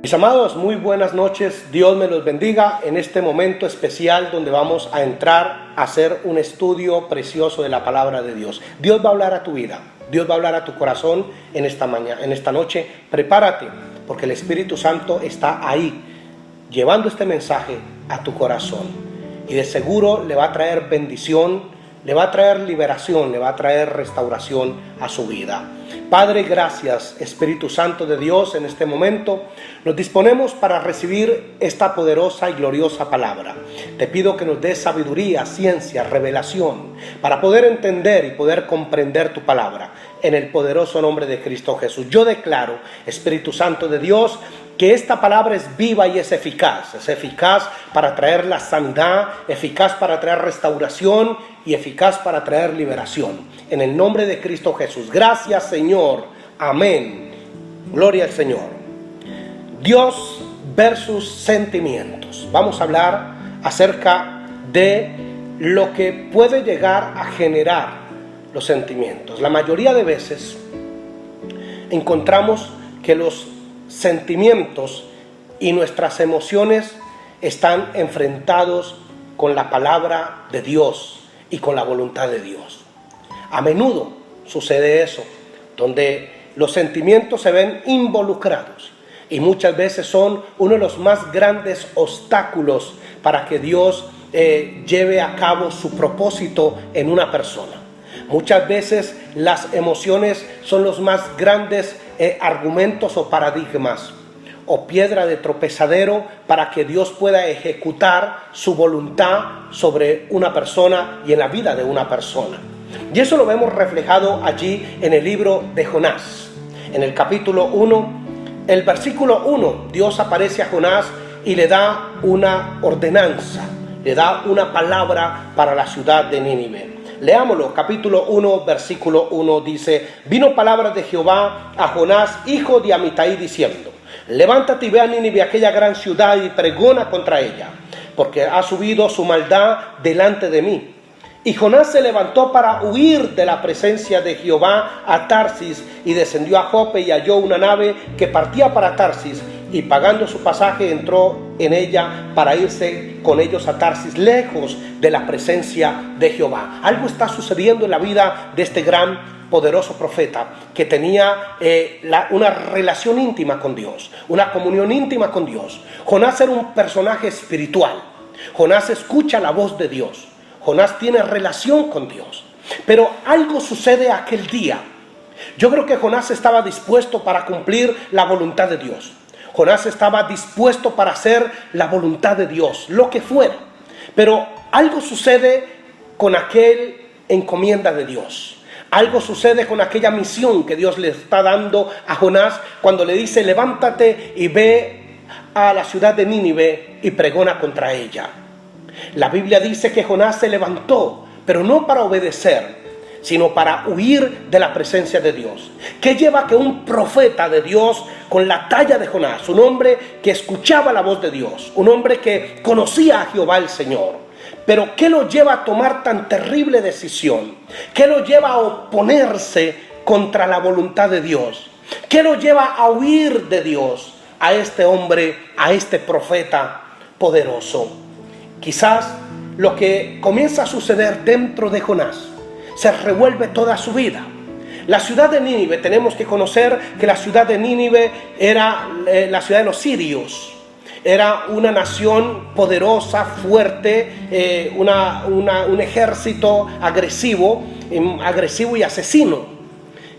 Mis amados, muy buenas noches, Dios me los bendiga en este momento especial donde vamos a entrar a hacer un estudio precioso de la palabra de Dios. Dios va a hablar a tu vida, Dios va a hablar a tu corazón en esta mañana, en esta noche. Prepárate, porque el Espíritu Santo está ahí, llevando este mensaje a tu corazón. Y de seguro le va a traer bendición, le va a traer liberación, le va a traer restauración a su vida. Padre, gracias, Espíritu Santo de Dios, en este momento nos disponemos para recibir esta poderosa y gloriosa palabra. Te pido que nos des sabiduría, ciencia, revelación, para poder entender y poder comprender tu palabra, en el poderoso nombre de Cristo Jesús. Yo declaro, Espíritu Santo de Dios, que esta palabra es viva y es eficaz para traer la sanidad, eficaz para traer restauración y eficaz para traer liberación. En el nombre de Cristo Jesús. Gracias, Señor. Amén. Gloria al Señor. Dios versus sentimientos. Vamos a hablar acerca de lo que puede llegar a generar los sentimientos. La mayoría de veces encontramos que los sentimientos y nuestras emociones están enfrentados con la palabra de Dios y con la voluntad de Dios. A menudo sucede eso, donde los sentimientos se ven involucrados y muchas veces son uno de los más grandes obstáculos para que Dios lleve a cabo su propósito en una persona. Muchas veces las emociones son los más grandes argumentos o paradigmas o piedra de tropezadero para que Dios pueda ejecutar su voluntad sobre una persona y en la vida de una persona. Y eso lo vemos reflejado allí en el libro de Jonás. En el capítulo 1, el versículo 1, Dios aparece a Jonás y le da una ordenanza, le da una palabra para la ciudad de Nínive. Leámoslo, capítulo 1, versículo 1 dice: vino palabra de Jehová a Jonás, hijo de Amitai, diciendo: levántate y ve a Nínive, aquella gran ciudad, y pregona contra ella, porque ha subido su maldad delante de mí. Y Jonás se levantó para huir de la presencia de Jehová a Tarsis, y descendió a Jope y halló una nave que partía para Tarsis, y pagando su pasaje entró en ella para irse con ellos a Tarsis, lejos de la presencia de Jehová. Algo está sucediendo en la vida de este gran poderoso profeta que tenía una relación íntima con Dios, una comunión íntima con Dios. Jonás era un personaje espiritual. Jonás escucha la voz de Dios. Jonás tiene relación con Dios. Pero algo sucede aquel día. Yo creo que Jonás estaba dispuesto para cumplir la voluntad de Dios. Jonás estaba dispuesto para hacer la voluntad de Dios, lo que fuera. Pero algo sucede con aquella encomienda de Dios. Algo sucede con aquella misión que Dios le está dando a Jonás cuando le dice: levántate y ve a la ciudad de Nínive y pregona contra ella. La Biblia dice que Jonás se levantó, pero no para obedecer, sino para huir de la presencia de Dios. ¿Qué lleva a que un profeta de Dios con la talla de Jonás, un hombre que escuchaba la voz de Dios, un hombre que conocía a Jehová el Señor, pero qué lo lleva a tomar tan terrible decisión? ¿Qué lo lleva a oponerse contra la voluntad de Dios? ¿Qué lo lleva a huir de Dios a este hombre, a este profeta poderoso? Quizás lo que comienza a suceder dentro de Jonás se revuelve toda su vida. La ciudad de Nínive, tenemos que conocer que la ciudad de Nínive era la ciudad de los sirios. Era una nación poderosa, fuerte, un ejército agresivo y asesino.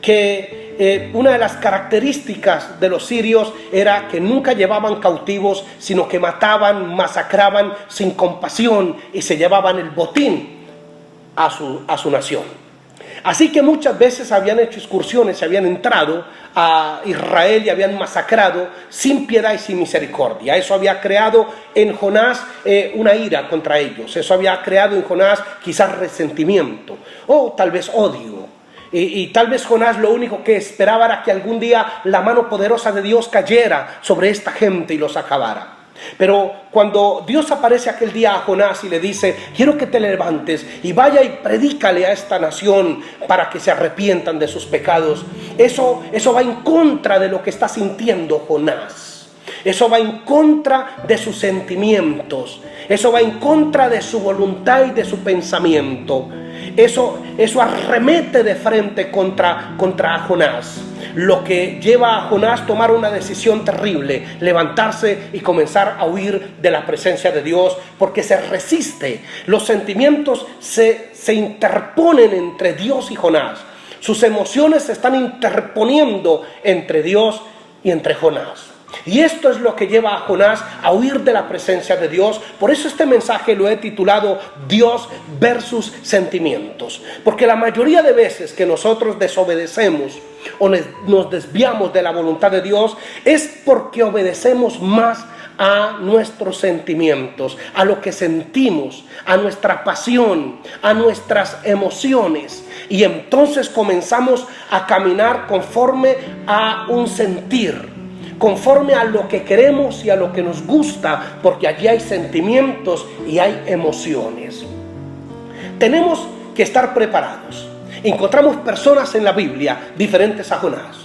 Que una de las características de los sirios era que nunca llevaban cautivos, sino que mataban, masacraban sin compasión y se llevaban el botín a su nación. Así que muchas veces habían hecho excursiones, se habían entrado a Israel y habían masacrado sin piedad y sin misericordia. Eso había creado en Jonás una ira contra ellos. Eso había creado en Jonás quizás resentimiento o tal vez odio. Y tal vez Jonás lo único que esperaba era que algún día la mano poderosa de Dios cayera sobre esta gente y los acabara. Pero cuando Dios aparece aquel día a Jonás y le dice: quiero que te levantes y vaya y predícale a esta nación para que se arrepientan de sus pecados, eso va en contra de lo que está sintiendo Jonás. Eso va en contra de sus sentimientos. Eso va en contra de su voluntad y de su pensamiento. Eso arremete de frente contra Jonás. Lo que lleva a Jonás a tomar una decisión terrible, levantarse y comenzar a huir de la presencia de Dios, porque se resiste. Los sentimientos se interponen entre Dios y Jonás. Sus emociones se están interponiendo entre Dios y entre Jonás. Y esto es lo que lleva a Jonás a huir de la presencia de Dios. Por eso este mensaje lo he titulado Dios versus sentimientos. Porque la mayoría de veces que nosotros desobedecemos o nos desviamos de la voluntad de Dios es porque obedecemos más a nuestros sentimientos, a lo que sentimos, a nuestra pasión, a nuestras emociones. Y entonces comenzamos a caminar conforme a un sentir, conforme a lo que queremos y a lo que nos gusta, porque allí hay sentimientos y hay emociones. Tenemos que estar preparados. Encontramos personas en la Biblia diferentes a Jonás.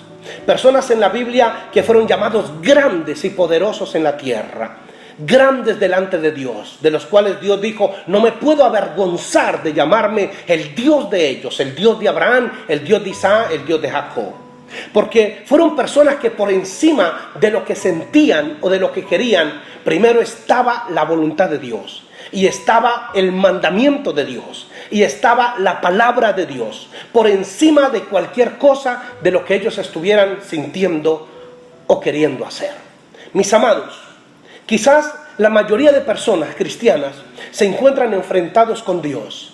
Personas en la Biblia que fueron llamados grandes y poderosos en la tierra. Grandes delante de Dios, de los cuales Dios dijo: no me puedo avergonzar de llamarme el Dios de ellos, el Dios de Abraham, el Dios de Isaac, el Dios de Jacob. Porque fueron personas que por encima de lo que sentían o de lo que querían, primero estaba la voluntad de Dios, y estaba el mandamiento de Dios, y estaba la palabra de Dios, por encima de cualquier cosa de lo que ellos estuvieran sintiendo o queriendo hacer. Mis amados, quizás la mayoría de personas cristianas se encuentran enfrentados con Dios.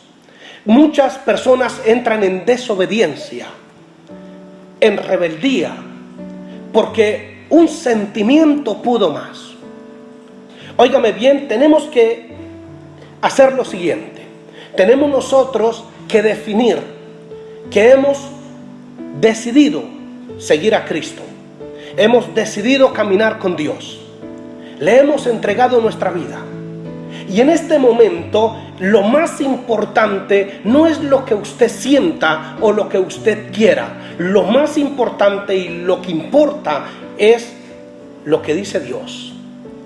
Muchas personas entran en desobediencia, en rebeldía, porque un sentimiento pudo más. Óigame bien, tenemos que hacer lo siguiente. Tenemos nosotros que definir que hemos decidido seguir a Cristo. Hemos decidido caminar con Dios. Le hemos entregado nuestra vida. Y en este momento lo más importante no es lo que usted sienta o lo que usted quiera. Lo más importante y lo que importa es lo que dice Dios.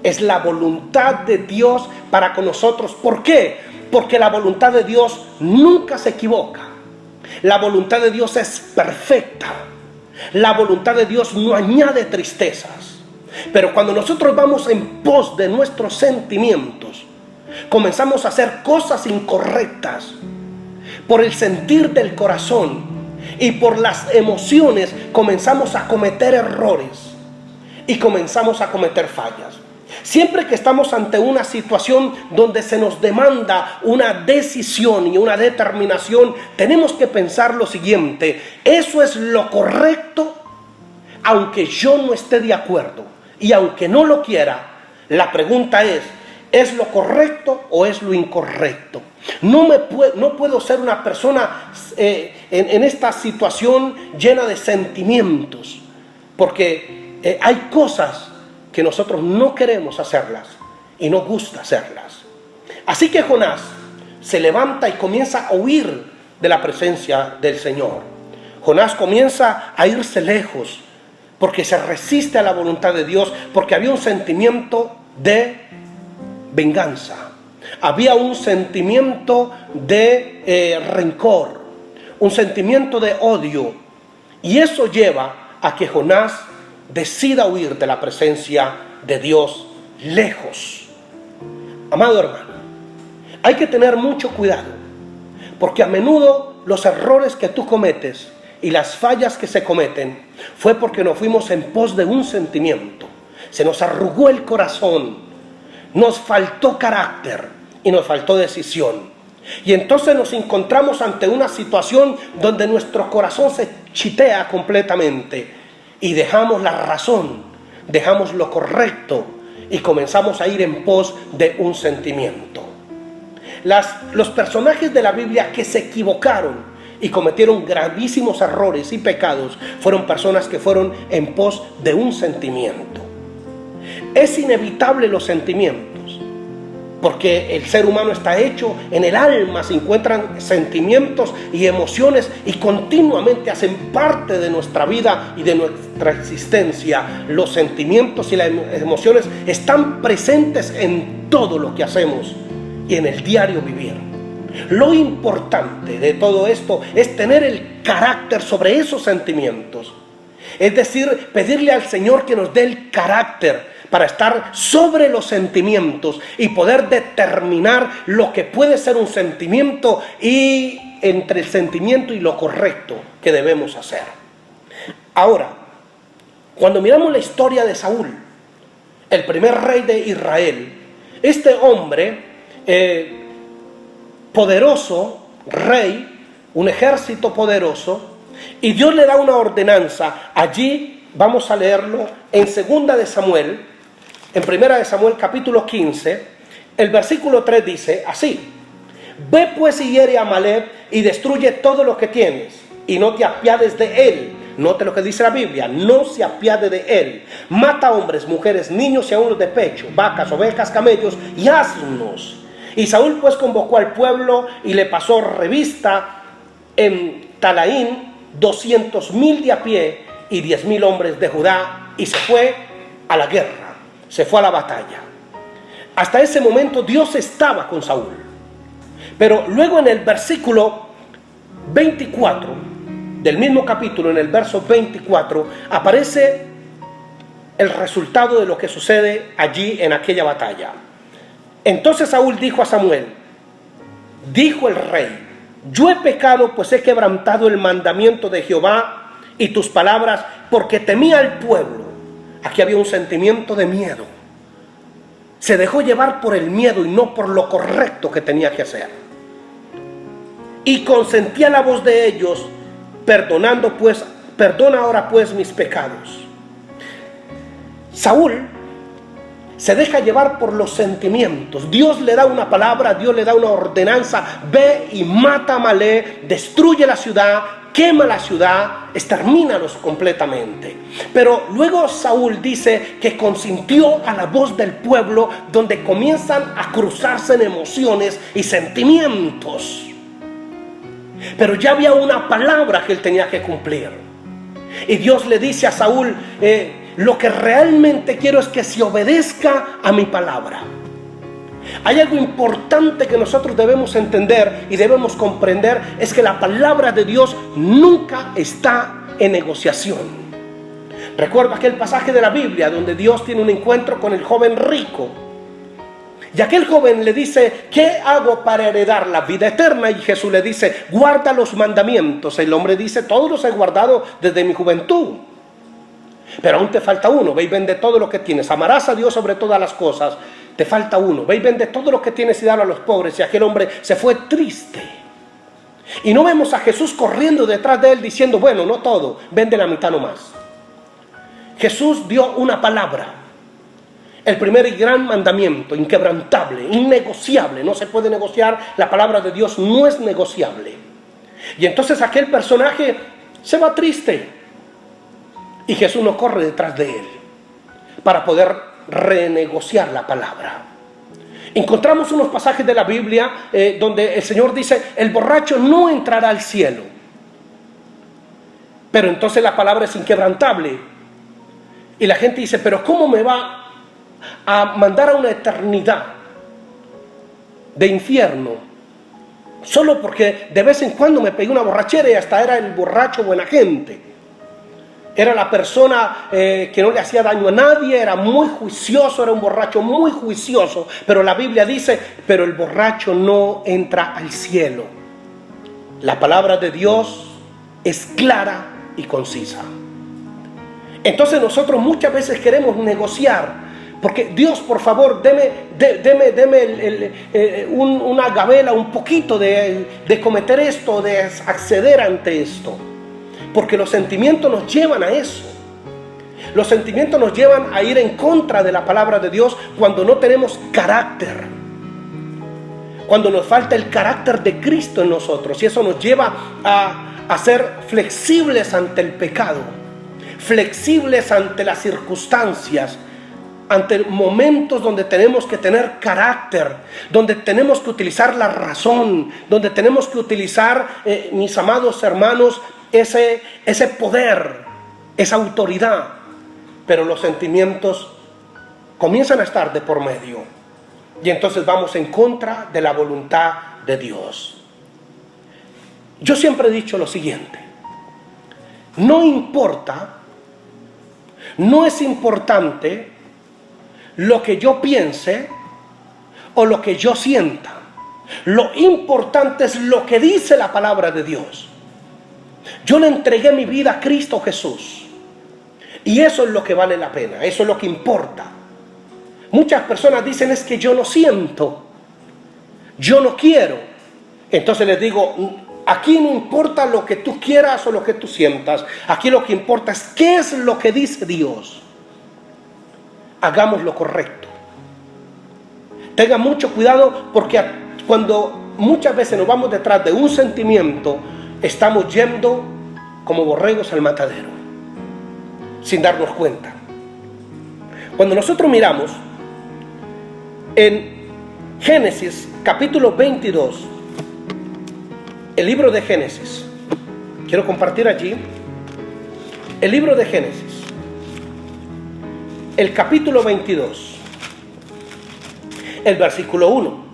Es la voluntad de Dios para con nosotros. ¿Por qué? Porque la voluntad de Dios nunca se equivoca. La voluntad de Dios es perfecta. La voluntad de Dios no añade tristezas. Pero cuando nosotros vamos en pos de nuestros sentimientos, comenzamos a hacer cosas incorrectas por el sentir del corazón y por las emociones, comenzamos a cometer errores y comenzamos a cometer fallas. Siempre que estamos ante una situación donde se nos demanda una decisión y una determinación, tenemos que pensar lo siguiente: ¿eso es lo correcto? Aunque yo no esté de acuerdo y aunque no lo quiera, la pregunta ¿es lo correcto o es lo incorrecto? No puedo ser una persona en esta situación llena de sentimientos, porque hay cosas que nosotros no queremos hacerlas y no gusta hacerlas. Así que Jonás se levanta y comienza a huir de la presencia del Señor. Jonás comienza a irse lejos porque se resiste a la voluntad de Dios, porque había un sentimiento de venganza, había un sentimiento de rencor, un sentimiento de odio, y eso lleva a que Jonás decida huir de la presencia de Dios lejos. Amado hermano, hay que tener mucho cuidado, porque a menudo los errores que tú cometes y las fallas que se cometen fue porque nos fuimos en pos de un sentimiento. Se nos arrugó el corazón, nos faltó carácter y nos faltó decisión. Y entonces nos encontramos ante una situación donde nuestro corazón se chitea completamente y dejamos la razón, dejamos lo correcto y comenzamos a ir en pos de un sentimiento. Los personajes de la Biblia que se equivocaron y cometieron gravísimos errores y pecados fueron personas que fueron en pos de un sentimiento. Es inevitable los sentimientos. porque el ser humano está hecho en el alma, se encuentran sentimientos y emociones y continuamente hacen parte de nuestra vida y de nuestra existencia. Los sentimientos y las emociones están presentes en todo lo que hacemos y en el diario vivir. Lo importante de todo esto es tener el carácter sobre esos sentimientos. Es decir, pedirle al Señor que nos dé el carácter para estar sobre los sentimientos y poder determinar lo que puede ser un sentimiento y entre el sentimiento y lo correcto que debemos hacer. Ahora, cuando miramos la historia de Saúl, el primer rey de Israel, este hombre poderoso, rey, un ejército poderoso, y Dios le da una ordenanza. Allí vamos a leerlo en 2 de Samuel, en 1 de Samuel capítulo 15, el versículo 3 dice así: ve pues y hiere a Amalek y destruye todo lo que tienes, y no te apiades de él. Note lo que dice la Biblia: no se apiade de él. Mata hombres, mujeres, niños y aun los de pecho, vacas, ovejas, camellos y asnos. Y Saúl pues convocó al pueblo y le pasó revista en Talaín 200,000 de a pie y 10,000 hombres de Judá, y se fue a la guerra, se fue a la batalla. Hasta ese momento Dios estaba con Saúl. Pero luego en el versículo 24 del mismo capítulo, en el verso 24, aparece el resultado de lo que sucede allí en aquella batalla. Entonces Saúl dijo a Samuel: dijo el rey, yo he pecado, pues he quebrantado el mandamiento de Jehová y tus palabras, porque temía al pueblo. Aquí había un sentimiento de miedo. Se dejó llevar por el miedo y no por lo correcto que tenía que hacer. Y consentía la voz de ellos, perdona ahora pues mis pecados. Saúl se deja llevar por los sentimientos. Dios le da una palabra, Dios le da una ordenanza: ve y mata a Amalek, destruye la ciudad, quema la ciudad, extermínalos completamente. Pero luego Saúl dice que consintió a la voz del pueblo, donde comienzan a cruzarse en emociones y sentimientos. Pero ya había una palabra que él tenía que cumplir. Y Dios le dice a Saúl: lo que realmente quiero es que se obedezca a mi palabra. Hay algo importante que nosotros debemos entender y debemos comprender: es que la palabra de Dios nunca está en negociación. Recuerda aquel pasaje de la Biblia donde Dios tiene un encuentro con el joven rico. Y aquel joven le dice: ¿qué hago para heredar la vida eterna? Y Jesús le dice: guarda los mandamientos. El hombre dice: todos los he guardado desde mi juventud. Pero aún te falta uno. Ve y vende todo lo que tienes. Amarás a Dios sobre todas las cosas. Te falta uno. Ve y vende todo lo que tienes y dalo a los pobres. Y aquel hombre se fue triste. Y no vemos a Jesús corriendo detrás de él diciendo: bueno, no todo, vende la mitad nomás. Jesús dio una palabra. El primer y gran mandamiento, inquebrantable, innegociable. No se puede negociar. La palabra de Dios no es negociable. Y entonces aquel personaje se va triste. Y Jesús no corre detrás de él para poder renegociar la palabra. Encontramos unos pasajes de la Biblia donde el Señor dice: el borracho no entrará al cielo. Pero entonces la palabra es inquebrantable. Y la gente dice: pero ¿cómo me va a mandar a una eternidad de infierno? Solo porque de vez en cuando me pegué una borrachera y hasta era el borracho buena gente. Era la persona que no le hacía daño a nadie, era muy juicioso, era un borracho muy juicioso. Pero la Biblia dice: pero el borracho no entra al cielo. La palabra de Dios es clara y concisa. Entonces nosotros muchas veces queremos negociar, porque Dios, por favor, deme una gabela, un poquito de cometer esto, de acceder ante esto. Porque los sentimientos nos llevan a eso. Los sentimientos nos llevan a ir en contra de la palabra de Dios cuando no tenemos carácter. Cuando nos falta el carácter de Cristo en nosotros. Y eso nos lleva a ser flexibles ante el pecado. Flexibles ante las circunstancias. ante momentos donde tenemos que tener carácter, donde tenemos que utilizar la razón, donde tenemos que utilizar, mis amados hermanos, ese poder, esa autoridad. Pero los sentimientos comienzan a estar de por medio. Y entonces vamos en contra de la voluntad de Dios. Yo siempre he dicho lo siguiente: no importa, no es importante lo que yo piense o lo que yo sienta. Lo importante es lo que dice la palabra de Dios. Yo le entregué mi vida a Cristo Jesús. Y eso es lo que vale la pena, eso es lo que importa. Muchas personas dicen: es que yo no siento, yo no quiero. Entonces les digo: aquí no importa lo que tú quieras o lo que tú sientas. Aquí lo que importa es qué es lo que dice Dios. Hagamos lo correcto. Tengan mucho cuidado, porque cuando muchas veces nos vamos detrás de un sentimiento, estamos yendo como borregos al matadero, sin darnos cuenta. Cuando nosotros miramos en Génesis capítulo 22, el libro de Génesis, quiero compartir allí el libro de Génesis, el capítulo 22, el versículo 1.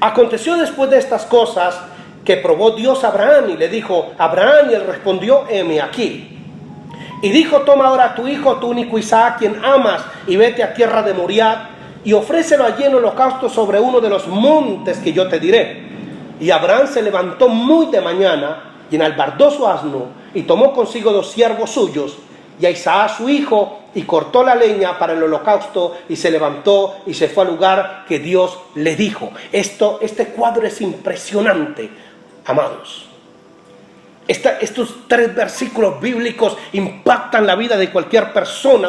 Aconteció después de estas cosas que probó Dios a Abraham y le dijo: Abraham, y él respondió: heme aquí. Y dijo: toma ahora a tu hijo, tu único Isaac, quien amas, y vete a tierra de Moriah, y ofrécelo allí en holocausto sobre uno de los montes que yo te diré. Y Abraham se levantó muy de mañana, y enalbardó su asno, y tomó consigo 2 siervos suyos, y a Isaac su hijo, y cortó la leña para el holocausto, y se levantó y se fue al lugar que Dios le dijo. Este cuadro es impresionante, amados. Estos 3 versículos bíblicos impactan la vida de cualquier persona.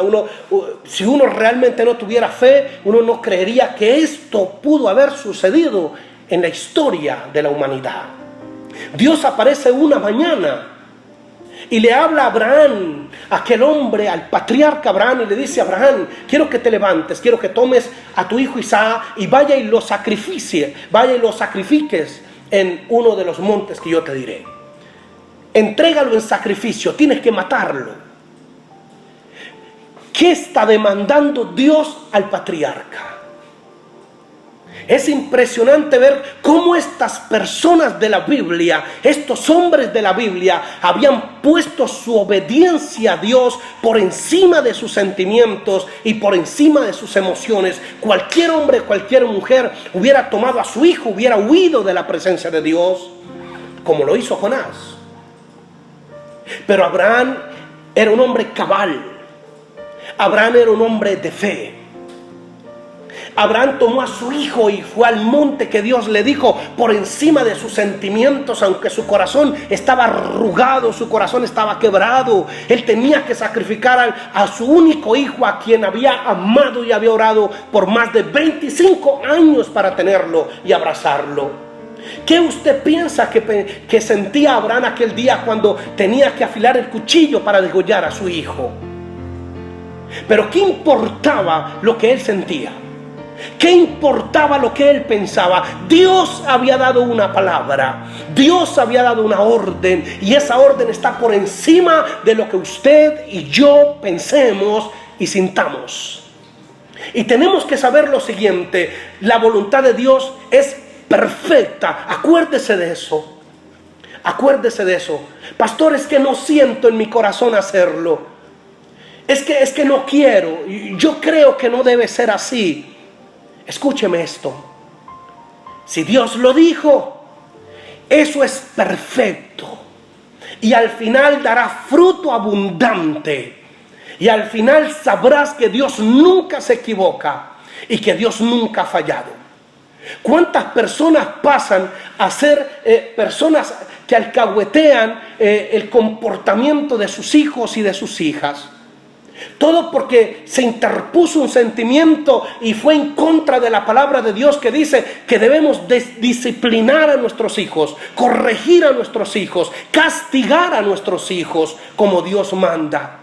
Si uno realmente no tuviera fe, uno no creería que esto pudo haber sucedido en la historia de la humanidad. Dios aparece una mañana y le habla a Abraham, aquel hombre, al patriarca Abraham, y le dice: Abraham, quiero que te levantes, quiero que tomes a tu hijo Isaac y vaya y lo sacrifiques en uno de los montes que yo te diré. Entrégalo en sacrificio, tienes que matarlo. ¿Qué está demandando Dios al patriarca? Es impresionante ver cómo estas personas de la Biblia, estos hombres de la Biblia, habían puesto su obediencia a Dios por encima de sus sentimientos y por encima de sus emociones. Cualquier hombre, cualquier mujer hubiera tomado a su hijo, hubiera huido de la presencia de Dios, como lo hizo Jonás. Pero Abraham era un hombre cabal. Abraham era un hombre de fe. Abraham tomó a su hijo y fue al monte que Dios le dijo, por encima de sus sentimientos, aunque su corazón estaba arrugado, su corazón estaba quebrado. Él tenía que sacrificar a su único hijo, a quien había amado y había orado por más de 25 años para tenerlo y abrazarlo. ¿Qué usted piensa que sentía Abraham aquel día cuando tenía que afilar el cuchillo para degollar a su hijo? Pero ¿qué importaba lo que él sentía? ¿Qué importaba lo que él pensaba? Dios había dado una palabra, Dios había dado una orden, y esa orden está por encima de lo que usted y yo pensemos y sintamos. Y tenemos que saber lo siguiente: la voluntad de Dios es perfecta. Acuérdese de eso. Acuérdese de eso. Pastor, es que no siento en mi corazón hacerlo. Es que no quiero. Yo creo que no debe ser así. Escúcheme esto: si Dios lo dijo, eso es perfecto, y al final dará fruto abundante, y al final sabrás que Dios nunca se equivoca y que Dios nunca ha fallado. ¿Cuántas personas pasan a ser personas que alcahuetean el comportamiento de sus hijos y de sus hijas? Todo porque se interpuso un sentimiento y fue en contra de la palabra de Dios, que dice que debemos disciplinar a nuestros hijos, corregir a nuestros hijos, castigar a nuestros hijos como Dios manda.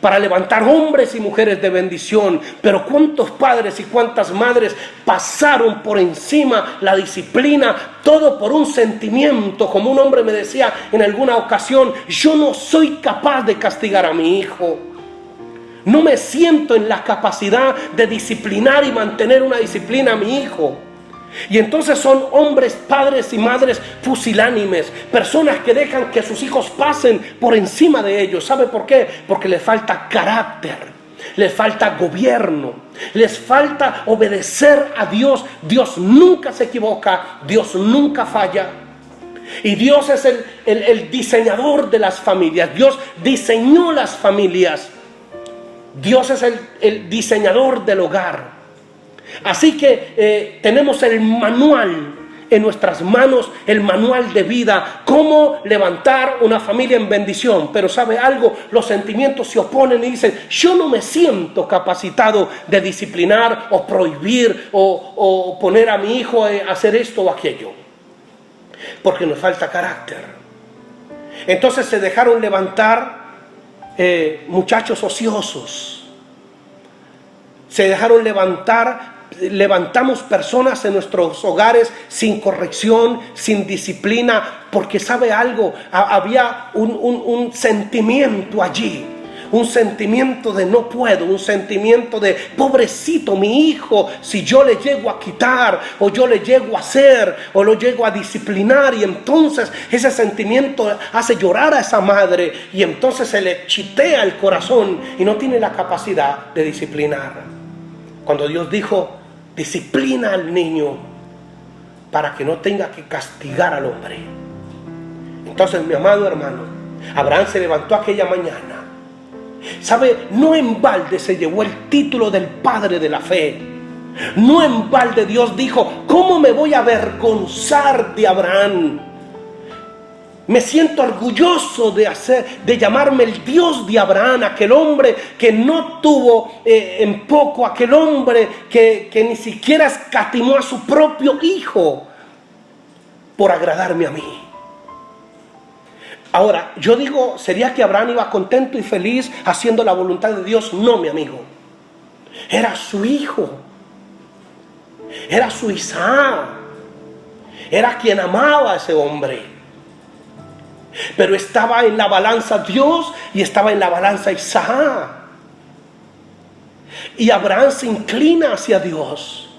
para levantar hombres y mujeres de bendición. Pero cuántos padres y cuántas madres pasaron por encima la disciplina, todo por un sentimiento. Como un hombre me decía en alguna ocasión: yo no soy capaz de castigar a mi hijo. No me siento en la capacidad de disciplinar y mantener una disciplina a mi hijo. Y entonces son hombres, padres y madres pusilánimes, personas que dejan que sus hijos pasen por encima de ellos. ¿Sabe por qué? Porque les falta carácter, les falta gobierno, les falta obedecer a Dios. Dios nunca se equivoca, Dios nunca falla. Y Dios es el diseñador de las familias. Dios diseñó las familias. Dios es el diseñador del hogar. Así que tenemos el manual en nuestras manos, el manual de vida, cómo levantar una familia en bendición. Pero ¿sabe algo? Los sentimientos se oponen y dicen: yo no me siento capacitado de disciplinar o prohibir o poner a mi hijo a hacer esto o aquello, porque nos falta carácter. Entonces se dejaron levantar muchachos ociosos. Se dejaron levantamos personas en nuestros hogares sin corrección, sin disciplina, porque ¿sabe algo? Había un sentimiento allí, un sentimiento de no puedo, un sentimiento de pobrecito mi hijo, si yo le llego a quitar, o yo le llego a hacer, o lo llego a disciplinar. Y entonces ese sentimiento hace llorar a esa madre, y entonces se le chitea el corazón y no tiene la capacidad de disciplinar. Cuando Dios dijo: disciplina al niño para que no tenga que castigar al hombre. Entonces, mi amado hermano, Abraham se levantó aquella mañana. ¿Sabe? No en balde se llevó el título del padre de la fe. No en balde Dios dijo: ¿cómo me voy a avergonzar de Abraham? Me siento orgulloso de llamarme el Dios de Abraham, aquel hombre que no tuvo en poco, aquel hombre que ni siquiera escatimó a su propio hijo por agradarme a mí. Ahora, yo digo, ¿sería que Abraham iba contento y feliz haciendo la voluntad de Dios? No, mi amigo. Era su hijo. Era su Isaac. Era quien amaba a ese hombre. Pero estaba en la balanza Dios y estaba en la balanza Isaac. Y Abraham se inclina hacia Dios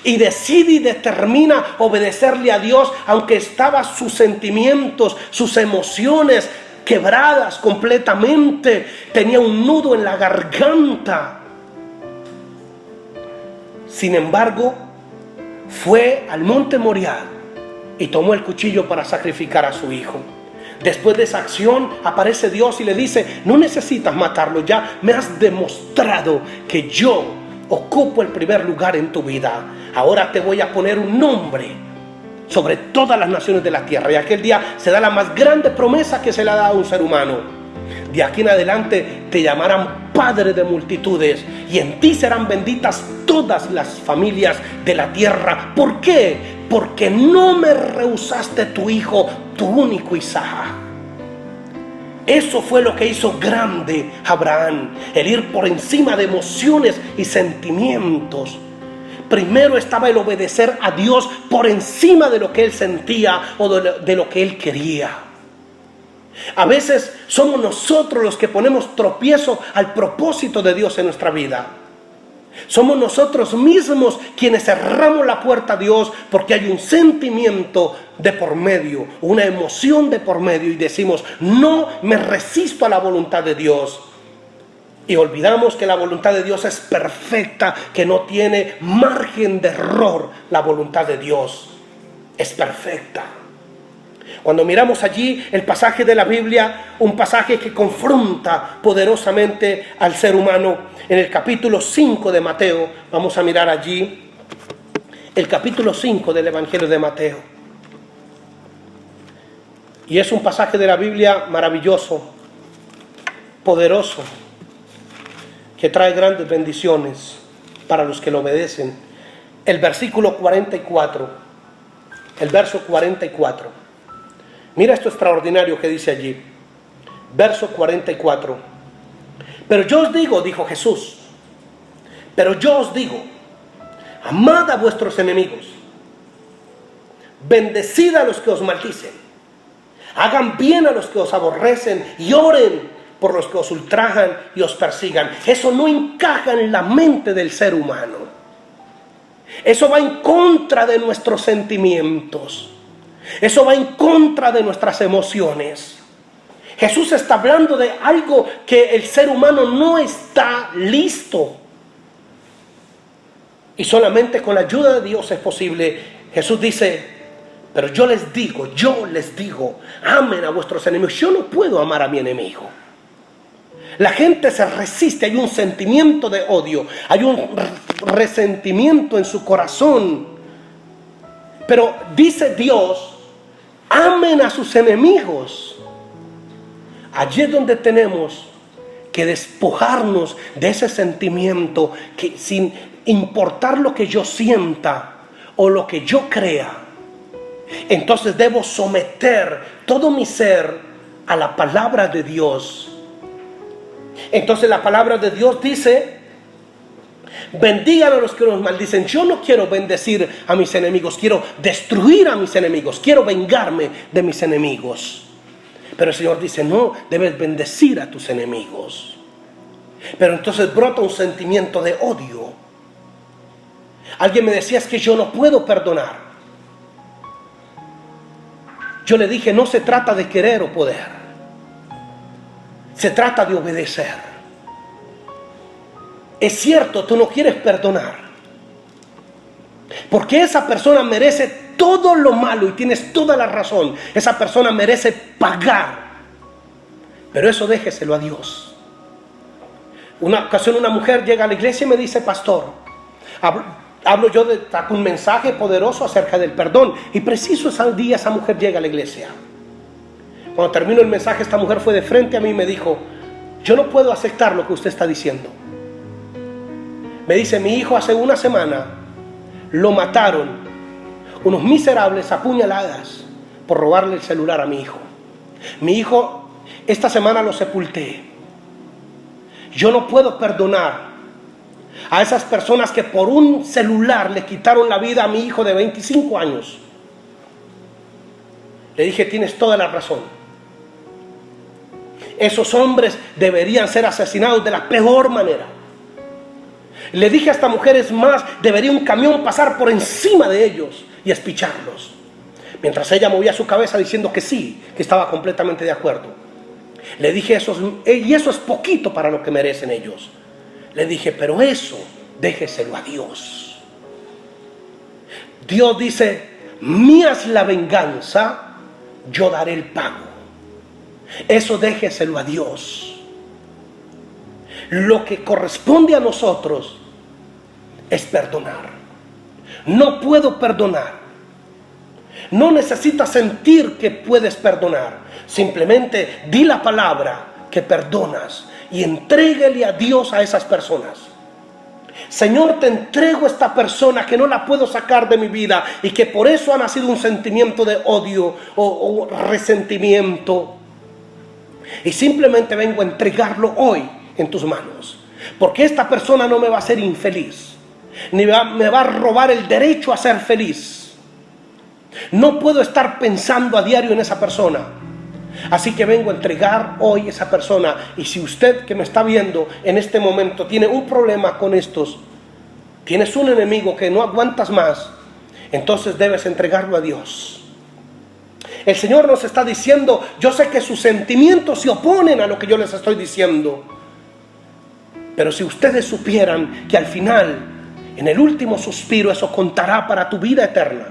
y decide y determina obedecerle a Dios, aunque estaban sus sentimientos, sus emociones quebradas completamente. Tenía un nudo en la garganta. Sin embargo, fue al monte Moriah y tomó el cuchillo para sacrificar a su hijo. Después de esa acción aparece Dios y le dice: no necesitas matarlo, ya me has demostrado que yo ocupo el primer lugar en tu vida. Ahora te voy a poner un nombre sobre todas las naciones de la tierra. Y aquel día se da la más grande promesa que se le ha dado a un ser humano. De aquí en adelante te llamarán padre de multitudes, y en ti serán benditas todas las familias de la tierra. ¿Por qué? Porque no me rehusaste tu hijo, tu único Isaac. Eso fue lo que hizo grande Abraham, el ir por encima de emociones y sentimientos. Primero estaba el obedecer a Dios por encima de lo que él sentía o de lo que él quería. A veces somos nosotros los que ponemos tropiezo al propósito de Dios en nuestra vida. Somos nosotros mismos quienes cerramos la puerta a Dios porque hay un sentimiento de por medio, una emoción de por medio, y decimos: no me resisto a la voluntad de Dios. Y olvidamos que la voluntad de Dios es perfecta, que no tiene margen de error. La voluntad de Dios es perfecta. Cuando miramos allí el pasaje de la Biblia, un pasaje que confronta poderosamente al ser humano, en el capítulo 5 de Mateo, vamos a mirar allí el capítulo 5 del Evangelio de Mateo. Y es un pasaje de la Biblia maravilloso, poderoso, que trae grandes bendiciones para los que lo obedecen. El versículo 44, el verso 44. Mira esto extraordinario que dice allí. Verso 44. Pero yo os digo, dijo Jesús, pero yo os digo, amad a vuestros enemigos, bendecid a los que os maldicen, hagan bien a los que os aborrecen y oren por los que os ultrajan y os persigan. Eso no encaja en la mente del ser humano. Eso va en contra de nuestros sentimientos. Eso va en contra de nuestras emociones. Jesús está hablando de algo que el ser humano no está listo. Y solamente con la ayuda de Dios es posible. Jesús dice, pero yo les digo, amen a vuestros enemigos. Yo no puedo amar a mi enemigo. La gente se resiste, hay un sentimiento de odio, hay un resentimiento en su corazón. Pero dice Dios, amen a sus enemigos. Allí es donde tenemos que despojarnos de ese sentimiento que sin importar lo que yo sienta o lo que yo crea, entonces debo someter todo mi ser a la palabra de Dios. Entonces la palabra de Dios dice, bendigan a los que nos maldicen. Yo no quiero bendecir a mis enemigos, quiero destruir a mis enemigos, quiero vengarme de mis enemigos. Pero el Señor dice, no, debes bendecir a tus enemigos. Pero entonces brota un sentimiento de odio. Alguien me decía, es que yo no puedo perdonar. Yo le dije, no se trata de querer o poder. Se trata de obedecer. Es cierto, tú no quieres perdonar, porque esa persona merece todo lo malo y tienes toda la razón. Esa persona merece pagar. Pero eso déjeselo a Dios. Una ocasión una mujer llega a la iglesia y me dice, pastor, saco un mensaje poderoso acerca del perdón. Y preciso ese día esa mujer llega a la iglesia. Cuando terminó el mensaje, esta mujer fue de frente a mí y me dijo, yo no puedo aceptar lo que usted está diciendo. Me dice, mi hijo hace una semana lo mataron unos miserables a puñaladas por robarle el celular a mi hijo. Mi hijo esta semana lo sepulté. Yo no puedo perdonar a esas personas que por un celular le quitaron la vida a mi hijo de 25 años. Le dije, tienes toda la razón. Esos hombres deberían ser asesinados de la peor manera. Le dije a esta mujer, es más, debería un camión pasar por encima de ellos y espicharlos. Mientras ella movía su cabeza diciendo que sí, que estaba completamente de acuerdo. Le dije, y eso es poquito para lo que merecen ellos. Le dije, pero eso déjeselo a Dios. Dios dice, mía es la venganza, yo daré el pago. Eso déjeselo a Dios. Lo que corresponde a nosotros es perdonar. No puedo perdonar. No necesitas sentir que puedes perdonar. Simplemente di la palabra que perdonas y entréguele a Dios a esas personas. Señor, te entrego a esta persona que no la puedo sacar de mi vida y que por eso ha nacido un sentimiento de odio o resentimiento. Y simplemente vengo a entregarlo hoy en tus manos. Porque esta persona no me va a hacer infeliz, ni me va a robar el derecho a ser feliz. No puedo estar pensando a diario en esa persona. Así que vengo a entregar hoy a esa persona. Y si usted que me está viendo en este momento tiene un problema con estos, tienes un enemigo que no aguantas más, entonces debes entregarlo a Dios. El Señor nos está diciendo, yo sé que sus sentimientos se oponen a lo que yo les estoy diciendo. Pero si ustedes supieran que al final, en el último suspiro, eso contará para tu vida eterna.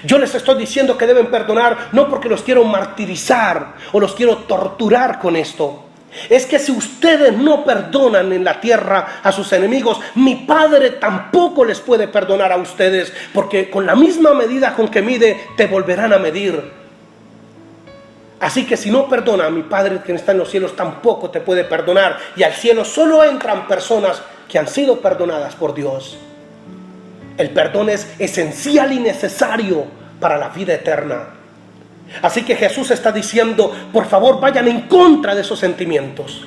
Yo les estoy diciendo que deben perdonar, no porque los quiero martirizar o los quiero torturar con esto. Es que si ustedes no perdonan en la tierra a sus enemigos, mi Padre tampoco les puede perdonar a ustedes, porque con la misma medida con que mide, te volverán a medir. Así que si no perdona, mi Padre que está en los cielos tampoco te puede perdonar. Y al cielo solo entran personas que han sido perdonadas por Dios. El perdón es esencial y necesario para la vida eterna. Así que Jesús está diciendo, por favor vayan en contra de esos sentimientos.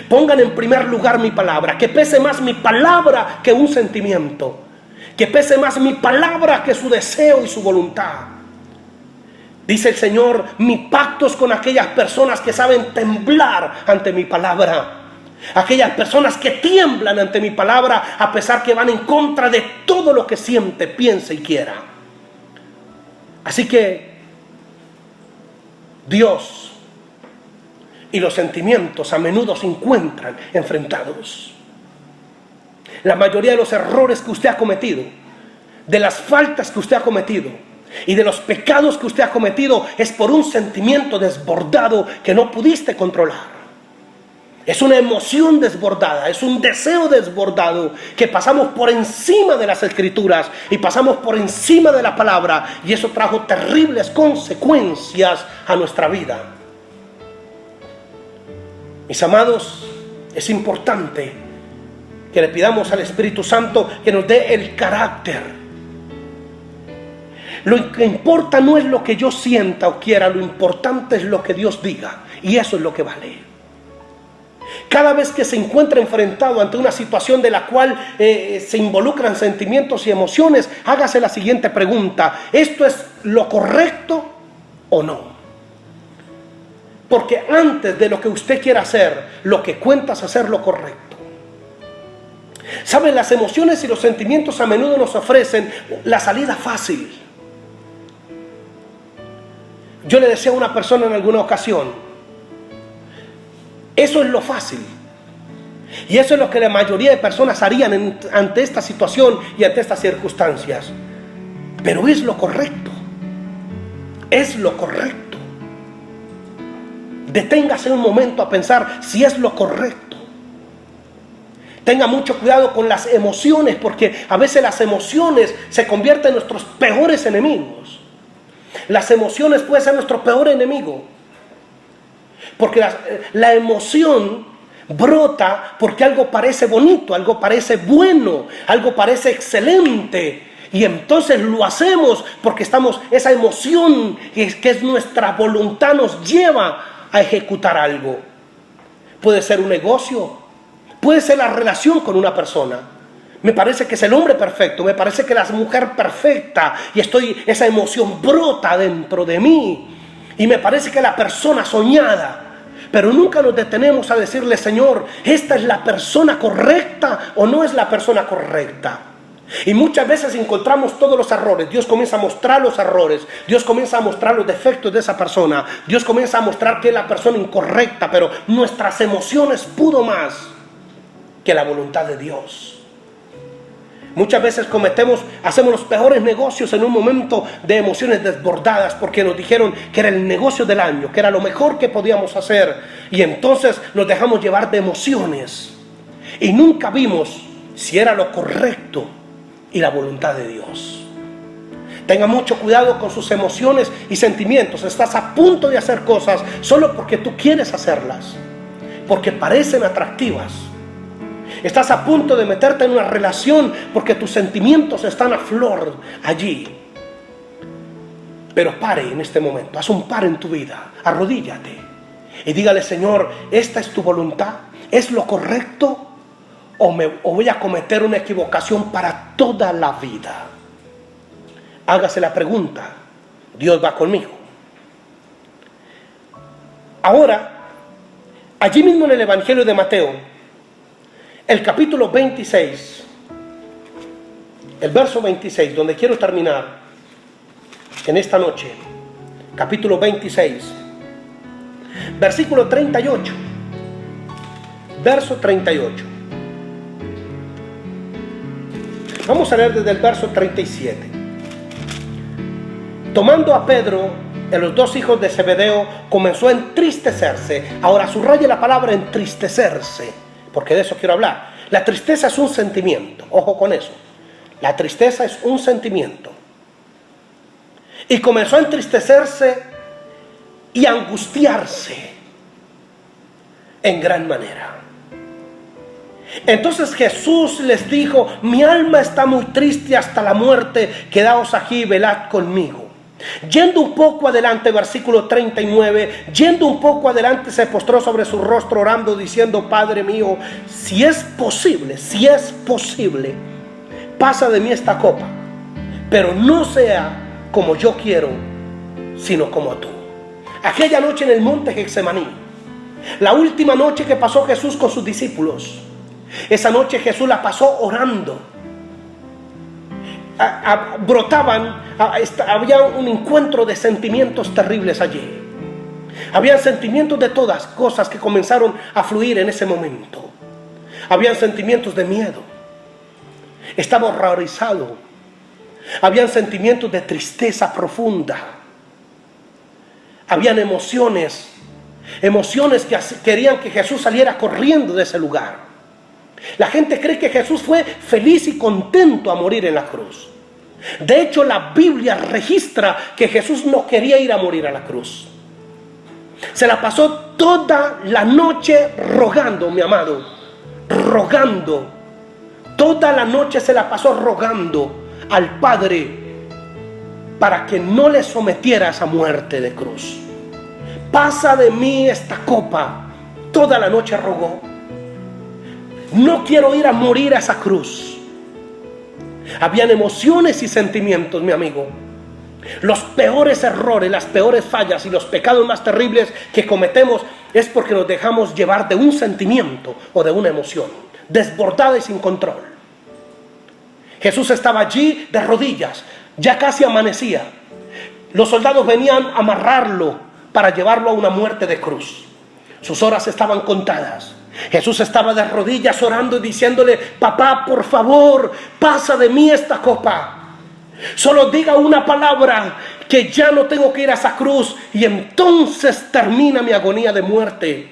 Pongan en primer lugar mi palabra, que pese más mi palabra que un sentimiento, que pese más mi palabra que su deseo y su voluntad. Dice el Señor, mi pacto es con aquellas personas que saben temblar ante mi palabra. Aquellas personas que tiemblan ante mi palabra a pesar que van en contra de todo lo que siente, piensa y quiera. Así que Dios y los sentimientos a menudo se encuentran enfrentados. La mayoría de los errores que usted ha cometido, de las faltas que usted ha cometido y de los pecados que usted ha cometido es por un sentimiento desbordado que no pudiste controlar. Es una emoción desbordada, es un deseo desbordado que pasamos por encima de las Escrituras y pasamos por encima de la palabra, y eso trajo terribles consecuencias a nuestra vida. Mis amados, es importante que le pidamos al Espíritu Santo que nos dé el carácter. Lo que importa no es lo que yo sienta o quiera, lo importante es lo que Dios diga, y eso es lo que vale. Cada vez que se encuentra enfrentado ante una situación de la cual se involucran sentimientos y emociones, hágase la siguiente pregunta: ¿esto es lo correcto o no? Porque antes de lo que usted quiera hacer, lo que cuenta es hacer lo correcto. ¿Saben? Las emociones y los sentimientos a menudo nos ofrecen la salida fácil. Yo le decía a una persona en alguna ocasión, eso es lo fácil. Y eso es lo que la mayoría de personas harían ante esta situación y ante estas circunstancias. Pero es lo correcto. Es lo correcto. Deténgase un momento a pensar si es lo correcto. Tenga mucho cuidado con las emociones, porque a veces las emociones se convierten en nuestros peores enemigos. Las emociones pueden ser nuestro peor enemigo. Porque la emoción brota porque algo parece bonito, algo parece bueno, algo parece excelente. Y entonces lo hacemos porque esa emoción que es nuestra voluntad nos lleva a ejecutar algo. Puede ser un negocio, puede ser la relación con una persona. Me parece que es el hombre perfecto, me parece que es la mujer perfecta y esa emoción brota dentro de mí. Y me parece que es la persona soñada. Pero nunca nos detenemos a decirle: Señor, ¿esta es la persona correcta o no es la persona correcta? Y muchas veces encontramos todos los errores. Dios comienza a mostrar los errores. Dios comienza a mostrar los defectos de esa persona. Dios comienza a mostrar que es la persona incorrecta. Pero nuestras emociones pudo más que la voluntad de Dios. Muchas veces hacemos los peores negocios en un momento de emociones desbordadas porque nos dijeron que era el negocio del año, que era lo mejor que podíamos hacer. Y entonces nos dejamos llevar de emociones y nunca vimos si era lo correcto y la voluntad de Dios. Tenga mucho cuidado con sus emociones y sentimientos. Estás a punto de hacer cosas solo porque tú quieres hacerlas, porque parecen atractivas. Estás a punto de meterte en una relación porque tus sentimientos están a flor allí. Pero pare en este momento, haz un par en tu vida, arrodíllate y dígale: Señor, ¿esta es tu voluntad? ¿Es lo correcto? ¿O voy a cometer una equivocación para toda la vida? Hágase la pregunta. Dios va conmigo. Ahora, allí mismo en el Evangelio de Mateo, el capítulo 26, el verso 26, donde quiero terminar en esta noche, capítulo 26, versículo 38, verso 38. Vamos a leer desde el verso 37. Tomando a Pedro, de los dos hijos de Zebedeo, comenzó a entristecerse. Ahora subraye la palabra entristecerse, porque de eso quiero hablar. La tristeza es un sentimiento, ojo con eso. La tristeza es un sentimiento. Y comenzó a entristecerse y a angustiarse en gran manera. Entonces Jesús les dijo: mi alma está muy triste hasta la muerte, quedaos aquí y velad conmigo. Yendo un poco adelante, versículo 39, yendo un poco adelante se postró sobre su rostro orando diciendo: Padre mío, si es posible, pasa de mí esta copa, pero no sea como yo quiero, sino como tú. Aquella noche en el monte Getsemaní, la última noche que pasó Jesús con sus discípulos, esa noche Jesús la pasó orando. Había un encuentro de sentimientos terribles allí. Habían sentimientos de todas cosas que comenzaron a fluir en ese momento. Habían sentimientos de miedo. Estaba horrorizado. Habían sentimientos de tristeza profunda. Habían emociones que querían que Jesús saliera corriendo de ese lugar. La gente cree que Jesús fue feliz y contento a morir en la cruz. De hecho, la Biblia registra que Jesús no quería ir a morir a la cruz. Se la pasó toda la noche rogando, mi amado, rogando. Toda la noche se la pasó rogando al Padre para que no le sometiera a esa muerte de cruz. Pasa de mí esta copa. Toda la noche rogó. No quiero ir a morir a esa cruz. Habían emociones y sentimientos, mi amigo. Los peores errores, las peores fallas y los pecados más terribles que cometemos es porque nos dejamos llevar de un sentimiento o de una emoción desbordada y sin control. Jesús estaba allí de rodillas, ya casi amanecía. Los soldados venían a amarrarlo para llevarlo a una muerte de cruz. Sus horas estaban contadas. Jesús estaba de rodillas orando y diciéndole: Papá, por favor, pasa de mí esta copa. Solo diga una palabra que ya no tengo que ir a esa cruz y entonces termina mi agonía de muerte.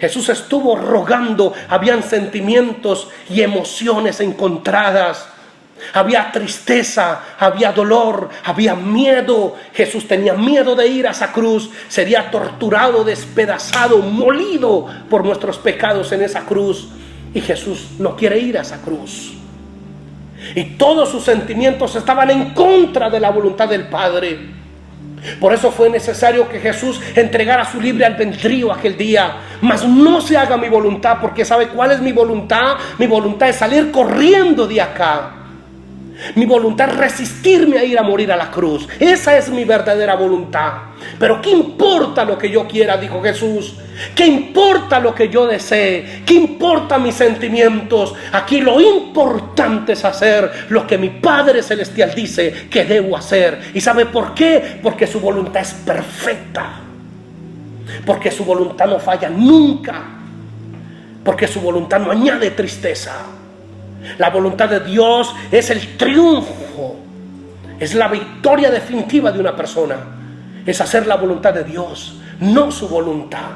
Jesús estuvo rogando. Habían sentimientos y emociones encontradas. Había tristeza, había dolor, había miedo. Jesús tenía miedo de ir a esa cruz. Sería torturado, despedazado, molido por nuestros pecados en esa cruz. Y Jesús no quiere ir a esa cruz. Y todos sus sentimientos estaban en contra de la voluntad del Padre. Por eso fue necesario que Jesús entregara su libre albedrío aquel día. Mas no se haga mi voluntad, porque ¿sabe cuál es mi voluntad? Mi voluntad es salir corriendo de acá. Mi voluntad es resistirme a ir a morir a la cruz. Esa es mi verdadera voluntad. Pero ¿qué importa lo que yo quiera?, dijo Jesús. ¿Qué importa lo que yo desee? ¿Qué importa mis sentimientos? Aquí lo importante es hacer lo que mi Padre Celestial dice que debo hacer. ¿Y sabe por qué? Porque su voluntad es perfecta. Porque su voluntad no falla nunca. Porque su voluntad no añade tristeza. La voluntad de Dios es el triunfo, es la victoria definitiva de una persona. Es hacer la voluntad de Dios, no su voluntad.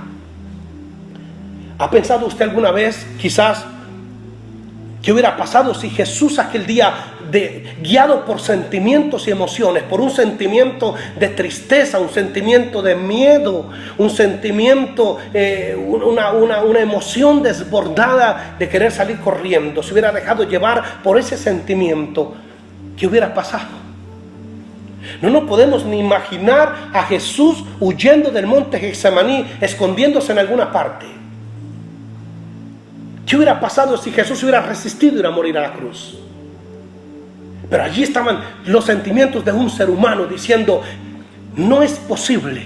¿Ha pensado usted alguna vez, quizás, qué hubiera pasado si Jesús aquel día, guiado por sentimientos y emociones, por un sentimiento de tristeza, un sentimiento de miedo, un sentimiento, una emoción desbordada de querer salir corriendo, se hubiera dejado llevar por ese sentimiento? ¿Qué hubiera pasado? No nos podemos ni imaginar a Jesús huyendo del monte Getsemaní, escondiéndose en alguna parte. ¿Qué hubiera pasado si Jesús hubiera resistido ir a morir a la cruz? Pero allí estaban los sentimientos de un ser humano diciendo: no es posible.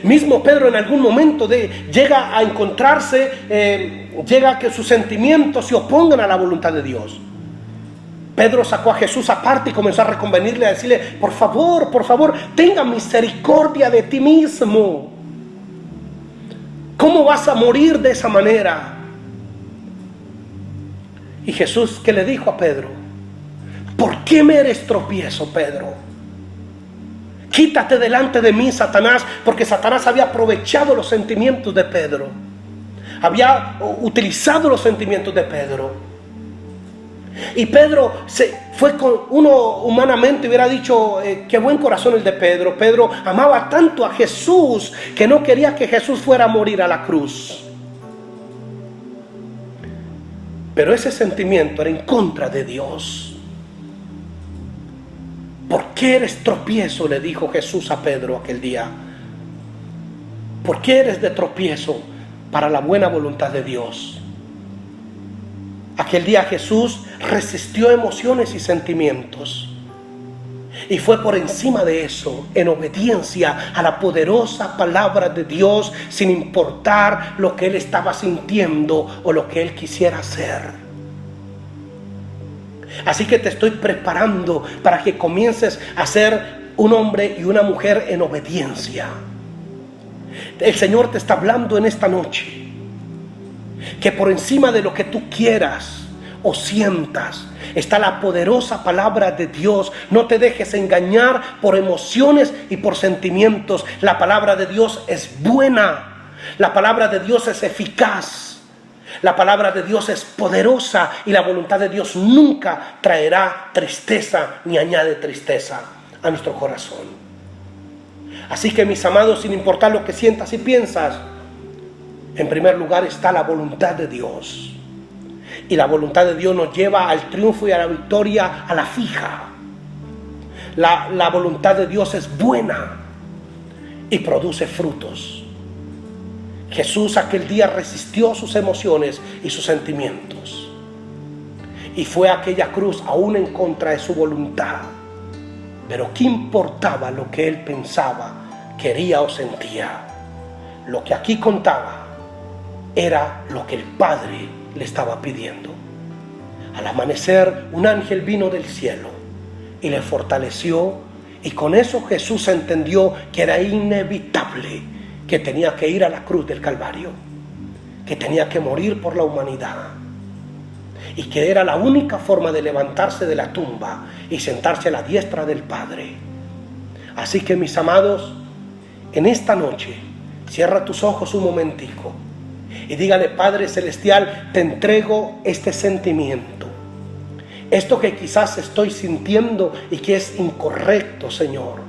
Mismo Pedro en algún momento llega a encontrarse, llega a que sus sentimientos se opongan a la voluntad de Dios. Pedro sacó a Jesús aparte y comenzó a reconvenirle, a decirle: por favor, tenga misericordia de ti mismo. ¿Cómo vas a morir de esa manera? Y Jesús, ¿qué le dijo a Pedro? ¿Por qué me eres tropiezo, Pedro? Quítate delante de mí, Satanás, porque Satanás había aprovechado los sentimientos de Pedro. Había utilizado los sentimientos de Pedro. Y Pedro fue con uno humanamente hubiera dicho: qué buen corazón el de Pedro. Pedro amaba tanto a Jesús que no quería que Jesús fuera a morir a la cruz. Pero ese sentimiento era en contra de Dios. ¿Por qué eres tropiezo?, le dijo Jesús a Pedro aquel día. ¿Por qué eres de tropiezo para la buena voluntad de Dios? Aquel día Jesús resistió emociones y sentimientos. Y fue por encima de eso, en obediencia a la poderosa palabra de Dios, sin importar lo que él estaba sintiendo o lo que él quisiera hacer. Así que te estoy preparando para que comiences a ser un hombre y una mujer en obediencia. El Señor te está hablando en esta noche que por encima de lo que tú quieras o sientas está la poderosa palabra de Dios. No te dejes engañar por emociones y por sentimientos. La palabra de Dios es buena. La palabra de Dios es eficaz. La palabra de Dios es poderosa y la voluntad de Dios nunca traerá tristeza ni añade tristeza a nuestro corazón. Así que, mis amados, sin importar lo que sientas y piensas, en primer lugar está la voluntad de Dios. Y la voluntad de Dios nos lleva al triunfo y a la victoria a la fija. La voluntad de Dios es buena y produce frutos. Jesús aquel día resistió sus emociones y sus sentimientos. Y fue a aquella cruz aún en contra de su voluntad. Pero ¿qué importaba lo que él pensaba, quería o sentía? Lo que aquí contaba era lo que el Padre le estaba pidiendo. Al amanecer, un ángel vino del cielo y le fortaleció, y con eso Jesús entendió que era inevitable, que tenía que ir a la cruz del Calvario, que tenía que morir por la humanidad, y que era la única forma de levantarse de la tumba y sentarse a la diestra del Padre. Así que, mis amados, en esta noche, cierra tus ojos un momentico y dígale: Padre Celestial, te entrego este sentimiento, esto que quizás estoy sintiendo y que es incorrecto, Señor.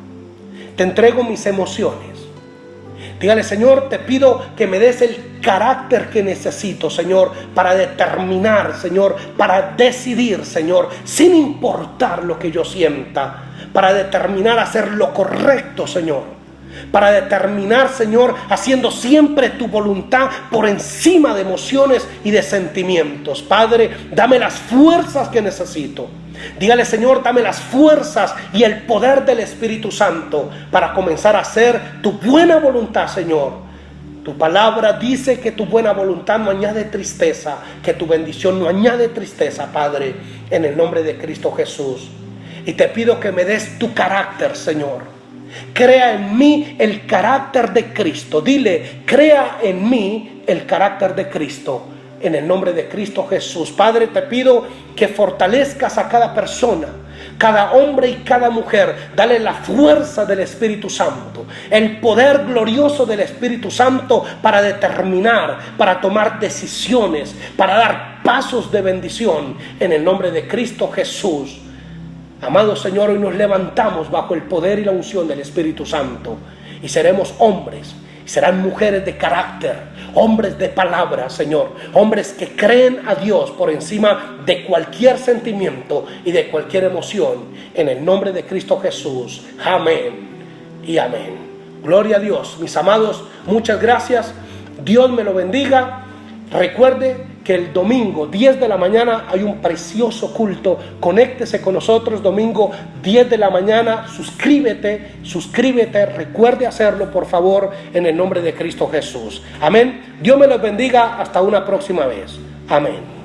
Te entrego mis emociones. Dígale: Señor, te pido que me des el carácter que necesito, Señor, para determinar, Señor, para decidir, Señor, sin importar lo que yo sienta, para determinar hacer lo correcto, Señor, para determinar, Señor, haciendo siempre tu voluntad por encima de emociones y de sentimientos. Padre, dame las fuerzas que necesito. Dígale: Señor, dame las fuerzas y el poder del Espíritu Santo para comenzar a hacer tu buena voluntad, Señor. Tu palabra dice que tu buena voluntad no añade tristeza, que tu bendición no añade tristeza, Padre, en el nombre de Cristo Jesús. Y te pido que me des tu carácter, Señor. Crea en mí el carácter de Cristo. Dile: crea en mí el carácter de Cristo. En el nombre de Cristo Jesús. Padre, te pido que fortalezcas a cada persona, cada hombre y cada mujer. Dale la fuerza del Espíritu Santo, el poder glorioso del Espíritu Santo para determinar, para tomar decisiones, para dar pasos de bendición en el nombre de Cristo Jesús. Amado Señor, hoy nos levantamos bajo el poder y la unción del Espíritu Santo y seremos hombres, serán mujeres de carácter, hombres de palabra, Señor, hombres que creen a Dios por encima de cualquier sentimiento y de cualquier emoción, en el nombre de Cristo Jesús. Amén y amén. Gloria a Dios. Mis amados, muchas gracias. Dios me lo bendiga. Recuerde que el domingo 10 de la mañana hay un precioso culto. Conéctese con nosotros domingo 10 de la mañana. Suscríbete, recuerde hacerlo, por favor, en el nombre de Cristo Jesús. Amén. Dios me los bendiga. Hasta una próxima vez. Amén.